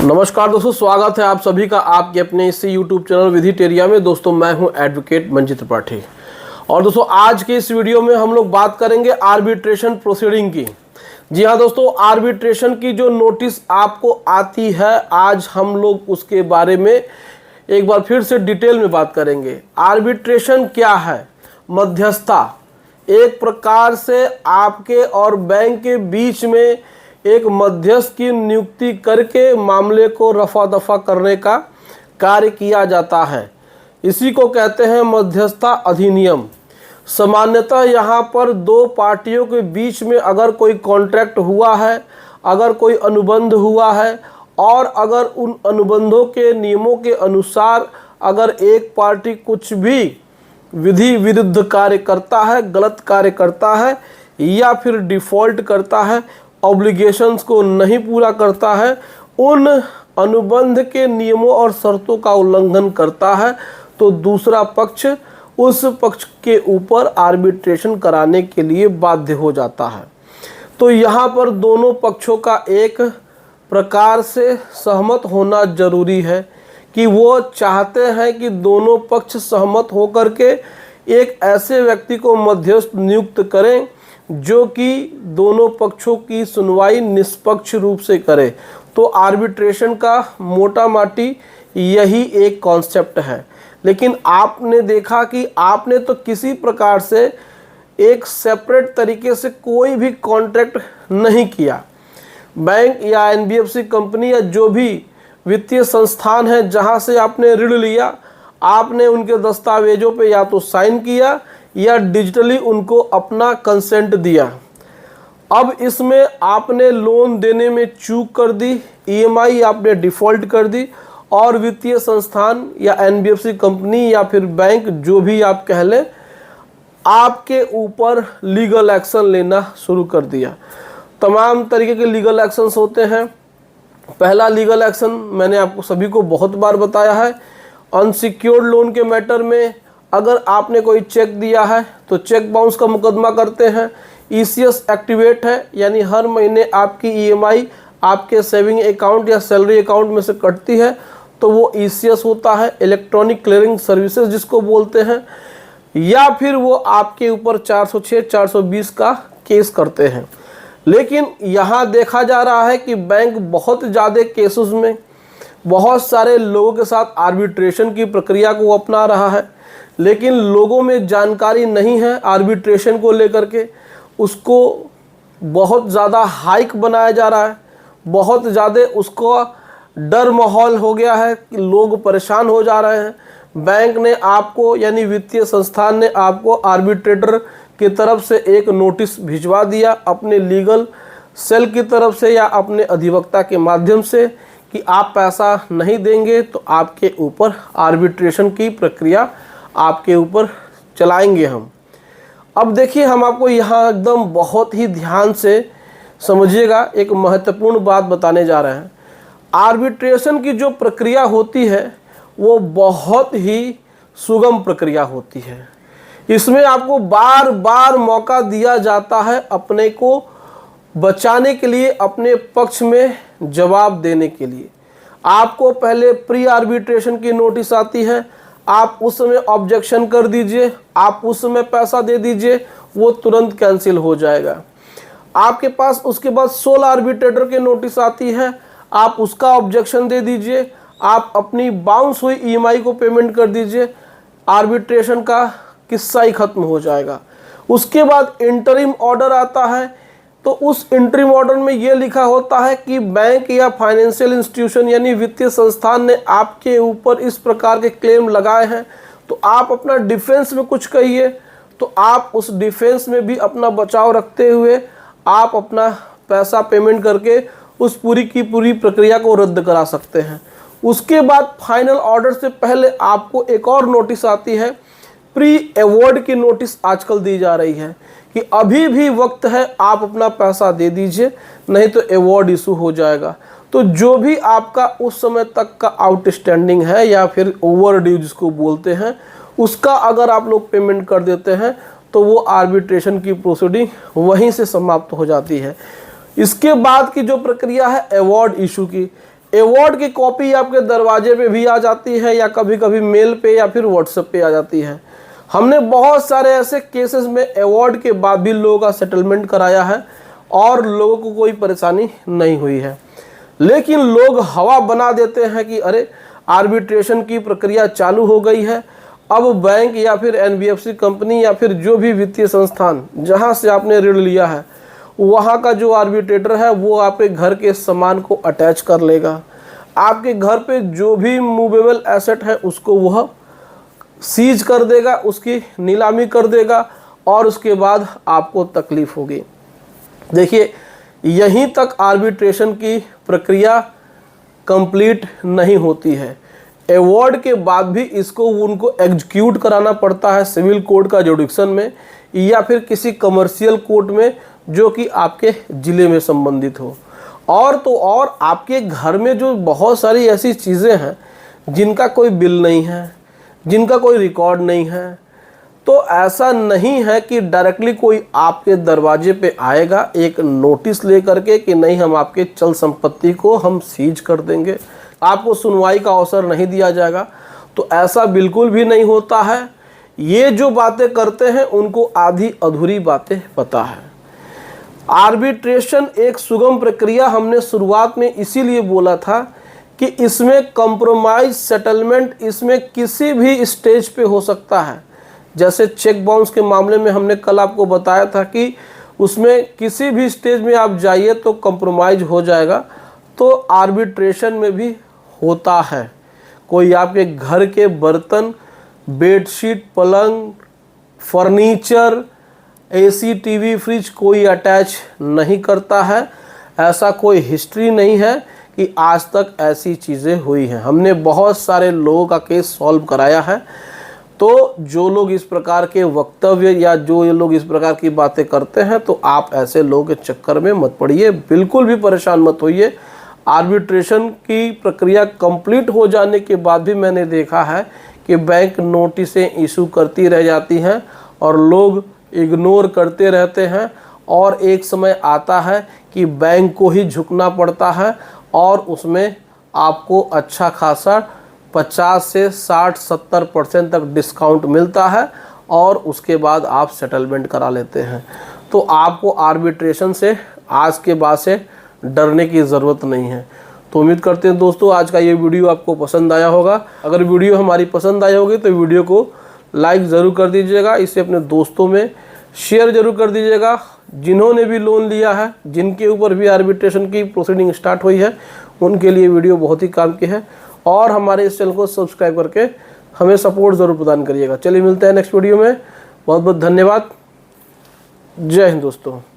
नमस्कार दोस्तों, स्वागत है आप सभी का आपके अपने इसी यूट्यूब चैनल विधिटेरिया में। दोस्तों मैं हूं एडवोकेट मंजित त्रिपाठी और दोस्तों आज के इस वीडियो में हम लोग बात करेंगे आर्बिट्रेशन प्रोसीडिंग की। जी हां दोस्तों, आर्बिट्रेशन की जो नोटिस आपको आती है आज हम लोग उसके बारे में एक बार फिर से डिटेल में बात करेंगे। आर्बिट्रेशन क्या है? मध्यस्थता, एक प्रकार से आपके और बैंक के बीच में एक मध्यस्थ की नियुक्ति करके मामले को रफा दफा करने का कार्य किया जाता है। इसी को कहते हैं मध्यस्थता अधिनियम। सामान्यतः यहाँ पर दो पार्टियों के बीच में अगर कोई कॉन्ट्रैक्ट हुआ है, अगर कोई अनुबंध हुआ है और अगर उन अनुबंधों के नियमों के अनुसार अगर एक पार्टी कुछ भी विधि विरुद्ध कार्य करता है, गलत कार्य करता है या फिर डिफ़ॉल्ट करता है, ऑब्लिगेशंस को नहीं पूरा करता है, उन अनुबंध के नियमों और शर्तों का उल्लंघन करता है, तो दूसरा पक्ष उस पक्ष के ऊपर आर्बिट्रेशन कराने के लिए बाध्य हो जाता है। तो यहाँ पर दोनों पक्षों का एक प्रकार से सहमत होना जरूरी है कि वो चाहते हैं कि दोनों पक्ष सहमत होकर के एक ऐसे व्यक्ति को मध्यस्थ नियुक्त करें जो कि दोनों पक्षों की सुनवाई निष्पक्ष रूप से करे। तो आर्बिट्रेशन का मोटा माटी यही एक कॉन्सेप्ट है। लेकिन आपने देखा कि आपने तो किसी प्रकार से एक सेपरेट तरीके से कोई भी कॉन्ट्रैक्ट नहीं किया। बैंक या एनबीएफसी कंपनी या जो भी वित्तीय संस्थान है जहां से आपने ऋण लिया, आपने उनके दस्तावेजों पे या तो साइन किया या डिजिटली उनको अपना कंसेंट दिया। अब इसमें आपने लोन देने में चूक कर दी, ईएमआई आपने डिफ़ॉल्ट कर दी और वित्तीय संस्थान या एनबीएफसी कंपनी या फिर बैंक जो भी आप कह लें, आपके ऊपर लीगल एक्शन लेना शुरू कर दिया। तमाम तरीके के लीगल एक्शंस होते हैं। पहला लीगल एक्शन मैंने आपको सभी को बहुत बार बताया है। अनसिक्योर्ड लोन के मैटर में अगर आपने कोई चेक दिया है तो चेक बाउंस का मुकदमा करते हैं। ईसीएस एक्टिवेट है, यानी हर महीने आपकी ईएमआई आपके सेविंग अकाउंट या सैलरी अकाउंट में से कटती है तो वो ईसीएस होता है, इलेक्ट्रॉनिक क्लियरिंग सर्विसेज जिसको बोलते हैं। या फिर वो आपके ऊपर 406, 420 का केस करते हैं। लेकिन यहाँ देखा जा रहा है कि बैंक बहुत ज़्यादा केसेस में बहुत सारे लोगों के साथ आर्बिट्रेशन की प्रक्रिया को अपना रहा है, लेकिन लोगों में जानकारी नहीं है आर्बिट्रेशन को लेकर के। उसको बहुत ज़्यादा हाइक बनाया जा रहा है, बहुत ज़्यादा उसको डर माहौल हो गया है कि लोग परेशान हो जा रहे हैं। बैंक ने आपको यानी वित्तीय संस्थान ने आपको आर्बिट्रेटर की तरफ से एक नोटिस भिजवा दिया अपने लीगल सेल की तरफ से या अपने अधिवक्ता के माध्यम से कि आप पैसा नहीं देंगे तो आपके ऊपर आर्बिट्रेशन की प्रक्रिया आपके ऊपर चलाएंगे हम। अब देखिए, हम आपको यहाँ एकदम बहुत ही ध्यान से समझिएगा, एक महत्वपूर्ण बात बताने जा रहे हैं। आर्बिट्रेशन की जो प्रक्रिया होती है वो बहुत ही सुगम प्रक्रिया होती है। इसमें आपको बार बार मौका दिया जाता है अपने को बचाने के लिए, अपने पक्ष में जवाब देने के लिए। आपको पहले प्री आर्बिट्रेशन की नोटिस आती है, आप उस समय ऑब्जेक्शन कर दीजिए, आप उस समय पैसा दे दीजिए, वो तुरंत कैंसिल हो जाएगा। आपके पास उसके बाद सोल आर्बिट्रेटर की नोटिस आती है, आप उसका ऑब्जेक्शन दे दीजिए, आप अपनी बाउंस हुई ईएमआई को पेमेंट कर दीजिए, आर्बिट्रेशन का किस्सा ही खत्म हो जाएगा। उसके बाद इंटरिम ऑर्डर आता है, तो उस इंटरिम ऑर्डर में ये लिखा होता है कि बैंक या फाइनेंशियल इंस्टीट्यूशन यानी वित्तीय संस्थान ने आपके ऊपर इस प्रकार के क्लेम लगाए हैं, तो आप अपना डिफेंस में कुछ कहिए। तो आप उस डिफेंस में भी अपना बचाव रखते हुए आप अपना पैसा पेमेंट करके उस पूरी की पूरी प्रक्रिया को रद्द करा सकते हैं। उसके बाद फाइनल ऑर्डर से पहले आपको एक और नोटिस आती है, प्री अवॉर्ड की नोटिस आजकल दी जा रही है कि अभी भी वक्त है, आप अपना पैसा दे दीजिए, नहीं तो अवॉर्ड इशू हो जाएगा। तो जो भी आपका उस समय तक का आउटस्टैंडिंग है या फिर ओवर ड्यू जिसको बोलते हैं, उसका अगर आप लोग पेमेंट कर देते हैं तो वो आर्बिट्रेशन की प्रोसीडिंग वहीं से समाप्त हो जाती है। इसके बाद की जो प्रक्रिया है अवॉर्ड इशू की, अवार्ड की कॉपी आपके दरवाजे पे भी आ जाती है या कभी कभी मेल पे या फिर व्हाट्सएप पे आ जाती है। हमने बहुत सारे ऐसे केसेस में अवार्ड के बाद भी लोगों का सेटलमेंट कराया है और लोगों को कोई परेशानी नहीं हुई है। लेकिन लोग हवा बना देते हैं कि अरे आर्बिट्रेशन की प्रक्रिया चालू हो गई है, अब बैंक या फिर एनबीएफसी कंपनी या फिर जो भी वित्तीय संस्थान जहां से आपने ऋण लिया है वहां का जो आर्बिट्रेटर है वो आपके घर के सामान को अटैच कर लेगा, आपके घर पे जो भी मूवेबल एसेट है उसको वह सीज कर देगा, उसकी नीलामी कर देगा और उसके बाद आपको तकलीफ होगी। देखिए, यहीं तक आर्बिट्रेशन की प्रक्रिया कंप्लीट नहीं होती है। अवार्ड के बाद भी इसको उनको एग्जीक्यूट कराना पड़ता है सिविल कोर्ट का जुडिक्शन में या फिर किसी कमर्शियल कोर्ट में जो कि आपके ज़िले में संबंधित हो। और तो और आपके घर में जो बहुत सारी ऐसी चीज़ें हैं जिनका कोई बिल नहीं है, जिनका कोई रिकॉर्ड नहीं है, तो ऐसा नहीं है कि डायरेक्टली कोई आपके दरवाजे पे आएगा एक नोटिस लेकर के कि नहीं हम आपके चल संपत्ति को हम सीज कर देंगे, आपको सुनवाई का अवसर नहीं दिया जाएगा। तो ऐसा बिल्कुल भी नहीं होता है। ये जो बातें करते हैं उनको आधी अधूरी बातें पता है। आर्बिट्रेशन एक सुगम प्रक्रिया हमने शुरुआत में इसीलिए बोला था कि इसमें कंप्रोमाइज सेटलमेंट इसमें किसी भी स्टेज पे हो सकता है। जैसे चेक बाउंस के मामले में हमने कल आपको बताया था कि उसमें किसी भी स्टेज में आप जाइए तो कंप्रोमाइज हो जाएगा, तो आर्बिट्रेशन में भी होता है। कोई आपके घर के बर्तन, बेडशीट, पलंग, फर्नीचर, एसी, टीवी, फ्रिज कोई अटैच नहीं करता है। ऐसा कोई हिस्ट्री नहीं है कि आज तक ऐसी चीज़ें हुई हैं। हमने बहुत सारे लोगों का केस सॉल्व कराया है। तो जो लोग इस प्रकार के वक्तव्य या जो ये लोग इस प्रकार की बातें करते हैं तो आप ऐसे लोगों के चक्कर में मत पड़िए, बिल्कुल भी परेशान मत होइए। आर्बिट्रेशन की प्रक्रिया कंप्लीट हो जाने के बाद भी मैंने देखा है कि बैंक नोटिसें इशू करती रह जाती हैं और लोग इग्नोर करते रहते हैं और एक समय आता है कि बैंक को ही झुकना पड़ता है और उसमें आपको अच्छा खासा 50 से 60-70% तक डिस्काउंट मिलता है और उसके बाद आप सेटलमेंट करा लेते हैं। तो आपको आर्बिट्रेशन से आज के बाद से डरने की ज़रूरत नहीं है। तो उम्मीद करते हैं दोस्तों आज का ये वीडियो आपको पसंद आया होगा। अगर वीडियो हमारी पसंद आई होगी तो वीडियो को लाइक ज़रूर कर दीजिएगा, इसे अपने दोस्तों में शेयर ज़रूर कर दीजिएगा। जिन्होंने भी लोन लिया है, जिनके ऊपर भी आर्बिट्रेशन की प्रोसीडिंग स्टार्ट हुई है, उनके लिए वीडियो बहुत ही काम की है। और हमारे इस चैनल को सब्सक्राइब करके हमें सपोर्ट ज़रूर प्रदान करिएगा। चलिए मिलते हैं नेक्स्ट वीडियो में। बहुत बहुत धन्यवाद। जय हिंद दोस्तों।